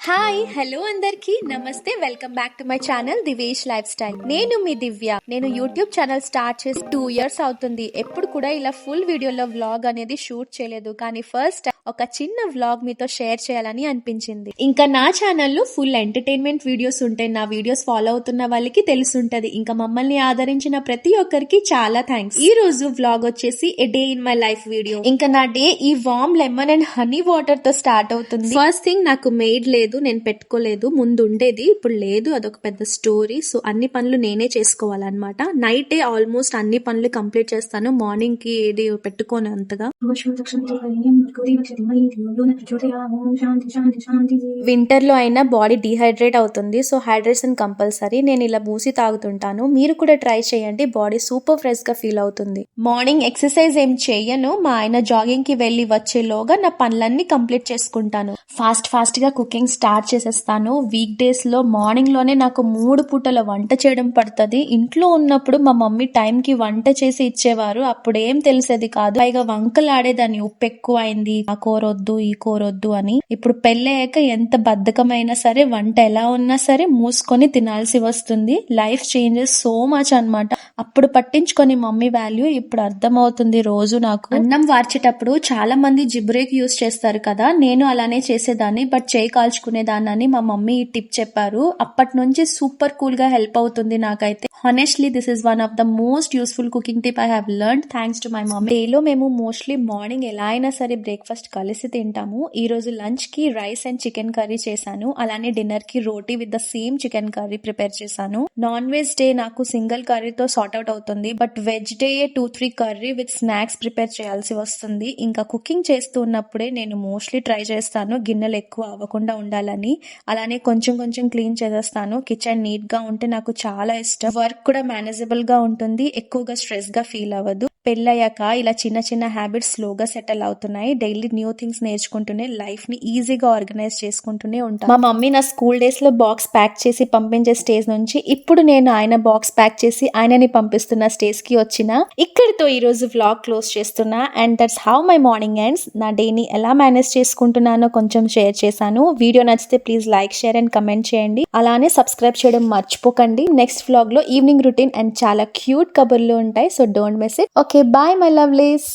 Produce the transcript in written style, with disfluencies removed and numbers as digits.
Hi hello అందరికి నమస్తే welcome back to my channel Divesh life style. నేను మీ దివ్య. నేను యూట్యూబ్ ఛానల్ స్టార్ట్ చేసి 2 years అవుతుంది. ఎప్పుడు కూడా ఇలా ఫుల్ వీడియోలో వ్లాగ్ అనేది షూట్ చేయలేదు, కానీ ఫస్ట్ ఒక చిన్న వ్లాగ్ మీతో షేర్ చేయాలని అనిపించింది. ఇంకా నా ఛానల్లో ఫుల్ ఎంటర్టైన్మెంట్ వీడియోస్ ఉంటాయి. నా వీడియోస్ ఫాలో అవుతున్న వాళ్ళకి తెలుసుంటది. ఇంకా మమ్మల్ని ఆదరించిన ప్రతి ఒక్కరికి చాలా థ్యాంక్స్. ఈ రోజు వ్లాగ్ వచ్చేసి a day in my life video. ఇంకా నా డే ఈ వామ్ లెమన్ అండ్ హనీ వాటర్ తో స్టార్ట్ అవుతుంది. ఫస్ట్ థింగ్, నాకు మెయిడ్ లేదు, నేను పెట్టుకోలేదు. ముందు ఉండేది, ఇప్పుడు లేదు. అదొక పెద్ద స్టోరీ. సో అన్ని పనులు నేనే చేసుకోవాలన్నమాట. నైటే ఆల్మోస్ట్ అన్ని పనులు కంప్లీట్ చేస్తాను. మార్నింగ్ కి ఏది పెట్టుకోను అంతగా. వింటర్ లో అయినా బాడీ డిహైడ్రేట్ అవుతుంది, సో హైడ్రేషన్ కంపల్సరీ. నేను ఇలా బూసి తాగుతుంటాను. మీరు కూడా ట్రై చేయండి, బాడీ సూపర్ ఫ్రెష్ గా ఫీల్ అవుతుంది. మార్నింగ్ ఎక్సర్సైజ్ ఏం చేయను. మా ఆయన జాగింగ్ కి వెళ్లి వచ్చేలోగా నా పనులన్నీ కంప్లీట్ చేసుకుంటాను. ఫాస్ట్ గా కుకింగ్ స్టార్ట్ చేసేస్తాను. వీక్ డేస్ లో మార్నింగ్ లోనే నాకు 3 పూటల వంట చేయడం పడుతుంది. ఇంట్లో ఉన్నప్పుడు మా మమ్మీ టైం కి వంట చేసి ఇచ్చేవారు. అప్పుడు ఏం తెలిసేది కాదు. పైగా వంకలు ఆడేదాన్ని, ఉప్పు ఎక్కువ అయింది, ఆ కూరొద్దు ఈ కూరొద్దు అని. ఇప్పుడు పెళ్ళయ్యాక ఎంత బద్ధకమైనా సరే, వంట ఎలా ఉన్నా సరే మూసుకొని తినాల్సి వస్తుంది. లైఫ్ చేంజెస్ సో మచ్ అన్నమాట. అప్పుడు పట్టించుకొని మమ్మీ వాల్యూ ఇప్పుడు అర్థమవుతుంది రోజు నాకు. అన్నం వార్చేటప్పుడు చాలా మంది జిబ్రేక్ యూస్ చేస్తారు కదా, నేను అలానే చేసేదాన్ని. బట్ చేయి కాల్చుకునేదాన్ని. మా మమ్మీ ఈ టిప్ చెప్పారు. అప్పటి నుంచి సూపర్ కూల్ గా హెల్ప్ అవుతుంది నాకైతే. Honestly this is one of the most useful cooking tip I have learned thanks to my mummy. డేలో మేము మోస్ట్లీ మార్నింగ్ ఎలా అయినా సరే బ్రేక్ఫాస్ట్ కలిసి తింటాము. ఈ రోజు లంచ్ కి రైస్ అండ్ చికెన్ కర్రీ చేశాను. అలానే డిన్నర్ కి roti with the same chicken curry prepare చేశాను. నాన్ వెజ్ డే నాకు సింగిల్ కర్రీతో సార్ట్ అవుట్ అవుతుంది. But veg day 2-3 curry with snacks prepare చేయాల్సి వస్తుంది. ఇంకా కుకింగ్ చేస్తూ ఉన్నప్పుడే నేను మోస్ట్లీ ట్రై చేస్తాను గిన్నెలు ఎక్కువ అవ్వకుండా ఉండాలని. అలానే కొంచెం క్లీన్ చేసేస్తాను. కిచెన్ నీట్ గా ఉంటే నాకు చాలా ఇష్టం. వర్క్ కూడా మేనేజబుల్ గా ఉంటుంది, ఎక్కువగా స్ట్రెస్ గా ఫీల్ అవ్వదు. పెళ్ళయ్యాక ఇలా చిన్న హ్యాబిట్స్ స్లోగా సెటిల్ అవుతున్నాయి. డైలీ న్యూ థింగ్స్ నేర్చుకుంటూనే లైఫ్ ని ఈజీగా ఆర్గనైజ్ చేసుకుంటూనే ఉంటాను. మా మమ్మీ నా స్కూల్ డేస్ లో బాక్స్ ప్యాక్ చేసి పంపించే స్టేజ్ నుంచి ఇప్పుడు నేను ఆయన బాక్స్ ప్యాక్ చేసి ఆయనని పంపిస్తున్న స్టేజ్ కి వచ్చిన. ఇక్కడితో ఈ రోజు వ్లాగ్ క్లోజ్ చేస్తున్నా. And that's how my morning ends. నా డేని ఎలా మేనేజ్ చేసుకుంటున్నానో కొంచెం షేర్ చేశాను. వీడియో నచ్చితే please like, share and comment చేయండి. అలానే సబ్స్క్రైబ్ చేయడం మర్చిపోకండి. నెక్స్ట్ వ్లాగ్ లో ఈవినింగ్ రొటీన్ అండ్ చాలా క్యూట్ కబుర్లు ఉంటాయి. So don't miss it. Okay, bye my lovelies.